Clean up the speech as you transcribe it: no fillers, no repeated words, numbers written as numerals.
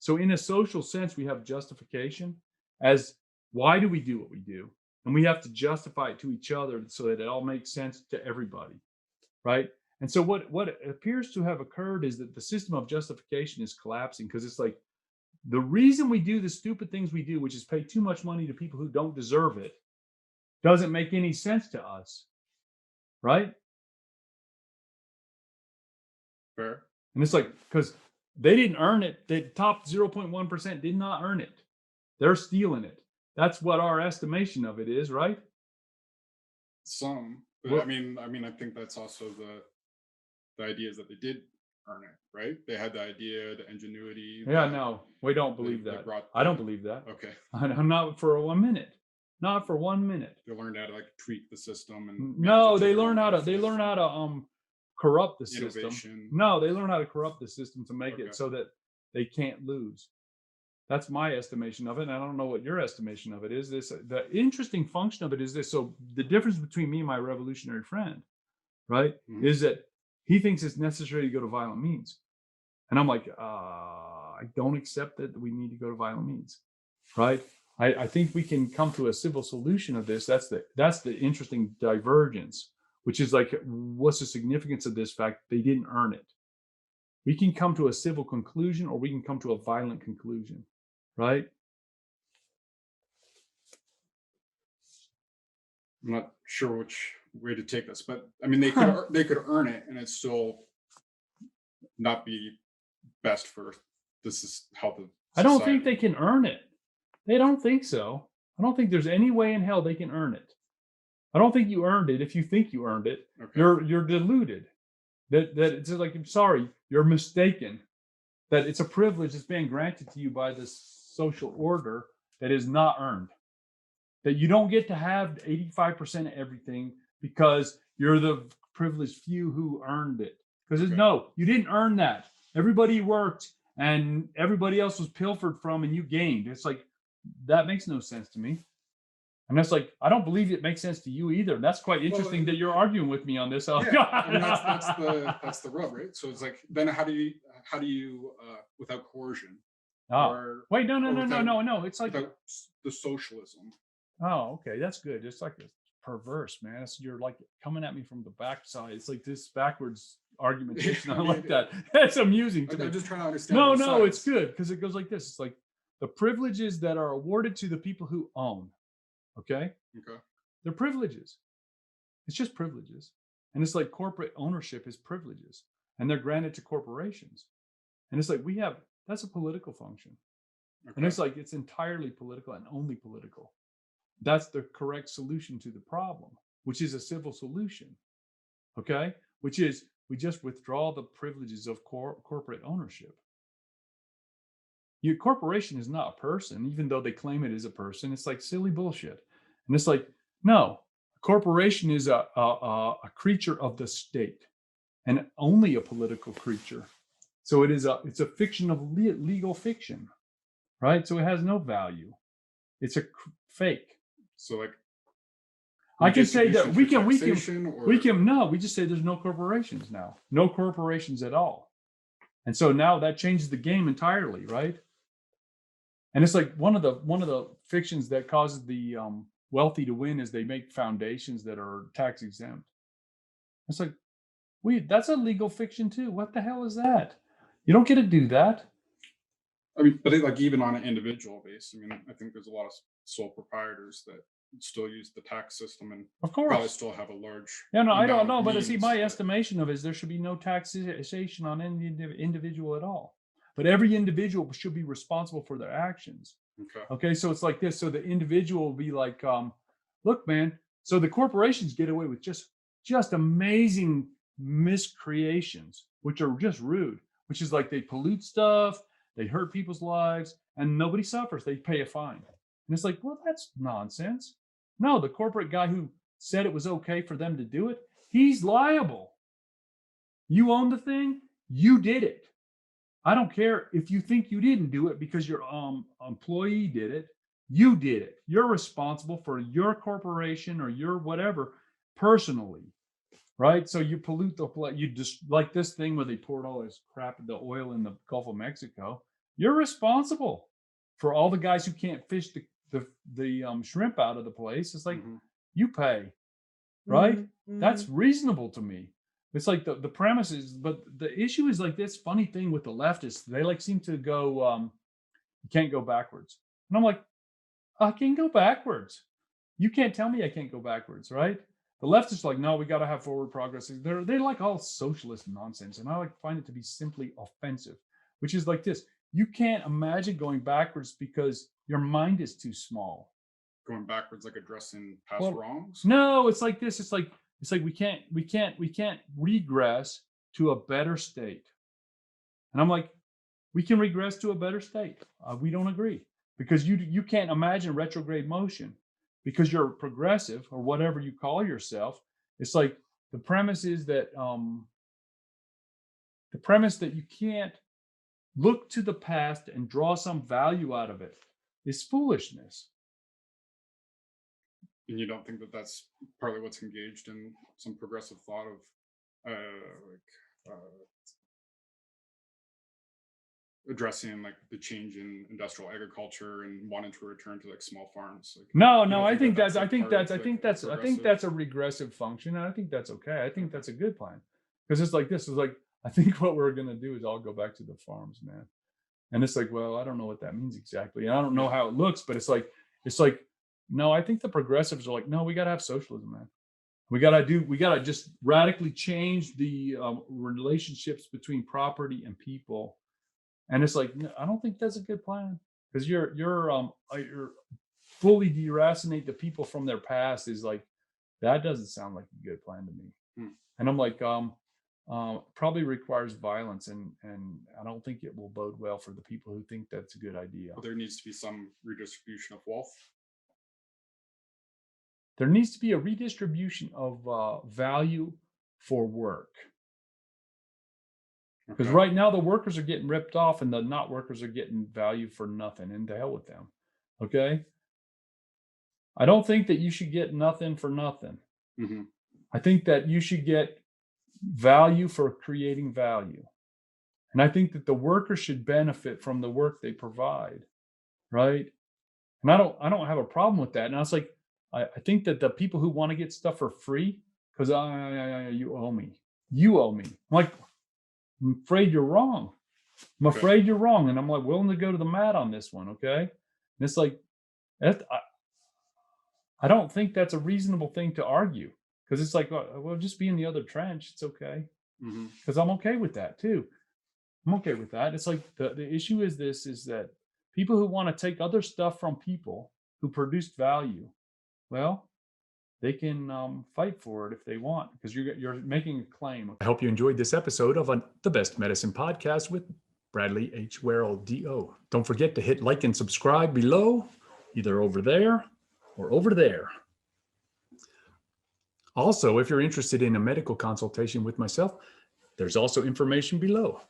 So in a social sense, we have justification as why do we do what we do? And we have to justify it to each other so that it all makes sense to everybody, right? And so what appears to have occurred is that the system of justification is collapsing because it's like the reason we do the stupid things we do, which is pay too much money to people who don't deserve it, doesn't make any sense to us, right? Fair. And it's like, because they didn't earn it. The top 0.1% did not earn it. They're stealing it. That's what our estimation of it is, right? Some, but Well, I mean, I think that's also the idea is that they did earn it, right? They had the idea, the ingenuity. yeah, no, we don't believe they that. brought I don't believe that. Okay. I'm not for 1 minute. Not for 1 minute. They learned how to like tweak the system and No, they learn how to corrupt the innovation. system. No, they learn how to corrupt the system to make Okay. it so that they can't lose. That's my estimation of it. And I don't know what your estimation of it is. The interesting function of it is this. So the difference between me and my revolutionary friend, right, is that he thinks it's necessary to go to violent means. And I'm like, I don't accept that we need to go to violent means, right? I think we can come to a civil solution of this. That's the interesting divergence, which is like, what's the significance of this fact? They didn't earn it. We can come to a civil conclusion or we can come to a violent conclusion, right? I'm not sure which way to take this, but I mean, they could earn it and it still not be best for this health of society. I don't think they can earn it. They don't think so. I don't think there's any way in hell they can earn it. I don't think you earned it. If you think you earned it, Okay. you're deluded. That it's like, I'm sorry, you're mistaken. That it's a privilege that's being granted to you by this social order that is not earned. That you don't get to have 85% of everything because you're the privileged few who earned it. Because no, you didn't earn that. Everybody worked and everybody else was pilfered from and you gained. It's like, that makes no sense to me. And that's like, I don't believe it makes sense to you either. And that's quite interesting that you're arguing with me on this. Yeah, I mean, that's the rub, right? So it's like, then how do you without coercion? Wait, no. It's like the socialism. Oh, okay, that's good. It's like a perverse, man. You're like coming at me from the backside. It's like this backwards argumentation. I like that. That's amusing to me. I'm just trying to understand. No, it's good because it goes like this. It's like the privileges that are awarded to the people who own. Okay. They're privileges. It's just privileges. And it's like corporate ownership is privileges. And they're granted to corporations. And it's like that's a political function. And it's like it's entirely political and only political. That's the correct solution to the problem, which is a civil solution. Okay. Which is we just withdraw the privileges of corporate ownership. Your corporation is not a person, even though they claim it is a person. It's like silly bullshit. And it's like, no, a corporation is a creature of the state and only a political creature. So it's a fiction of legal fiction, right? So it has no value. It's a fake. So like, I can say that we just say there's no corporations now, no corporations at all. And so now that changes the game entirely, right? And it's like one of the fictions that causes the wealthy to win is they make foundations that are tax exempt. It's like, that's a legal fiction too. What the hell is that? You don't get to do that. I mean, but like even on an individual base, I mean, I think there's a lot of sole proprietors that still use the tax system and of course probably still have a large. Yeah, no, I don't know, but see, my estimation of it is there should be no taxation on any individual at all. But every individual should be responsible for their actions. Okay, so it's like this. So the individual will be like, look, man. So the corporations get away with just amazing miscreations, which are just rude. Which is like they pollute stuff, they hurt people's lives, and nobody suffers. They pay a fine. And it's like, well, that's nonsense. No, the corporate guy who said it was okay for them to do it, he's liable. You own the thing, you did it. I don't care if you think you didn't do it because your employee did it. You did it. You're responsible for your corporation or your whatever personally, right? So you pollute you just like this thing where they poured all this crap, the oil in the Gulf of Mexico. You're responsible for all the guys who can't fish the shrimp out of the place. It's like, you pay, right? That's reasonable to me. It's like the premise is, but the issue is like this funny thing with the leftists. They like seem to go, you can't go backwards. And I'm like, I can go backwards. You can't tell me I can't go backwards, right? The leftists are like, no, we got to have forward progress. They like all socialist nonsense. And I like find it to be simply offensive, which is like this. You can't imagine going backwards because your mind is too small. Going backwards, like addressing past wrongs? No, it's like this. It's like we can't regress to a better state. And I'm like, we can regress to a better state. We don't agree, because you can't imagine retrograde motion because you're progressive or whatever you call yourself. It's like the premise is that you can't look to the past and draw some value out of it is foolishness. And you don't think that that's partly what's engaged in some progressive thought of addressing like the change in industrial agriculture and wanting to return to like small farms? Like, no, I think that's a regressive function, and I think that's okay. I think that's a good plan, because it's like this is like, I think what we're gonna do is all go back to the farms, man. And it's like, well, I don't know what that means exactly, and I don't know how it looks, but it's like no, I think the progressives are like, no, we got to have socialism, man. We got to just radically change the relationships between property and people. And it's like, no, I don't think that's a good plan, because you're fully deracinate the people from their past is like, that doesn't sound like a good plan to me. And I'm like, probably requires violence, and I don't think it will bode well for the people who think that's a good idea. Well, there needs to be some redistribution of wealth. There needs to be a redistribution of value for work. Because right now the workers are getting ripped off and the not workers are getting value for nothing, and to hell with them. Okay? I don't think that you should get nothing for nothing. I think that you should get value for creating value. And I think that the workers should benefit from the work they provide. Right? And I don't have a problem with that. And I was like, I think that the people who want to get stuff for free, because you owe me. I'm like, I'm afraid you're wrong. I'm afraid you're wrong. And I'm like willing to go to the mat on this one. Okay. And it's like, I don't think that's a reasonable thing to argue, because it's like, well, just be in the other trench. It's okay. Because I'm okay with that too. I'm okay with that. It's like the issue is that people who want to take other stuff from people who produced value, well, they can fight for it if they want, because you're making a claim. I hope you enjoyed this episode of the Best Medicine Podcast with Bradley H. Werrell, D.O. Don't forget to hit like and subscribe below, either over there or over there. Also, if you're interested in a medical consultation with myself, there's also information below.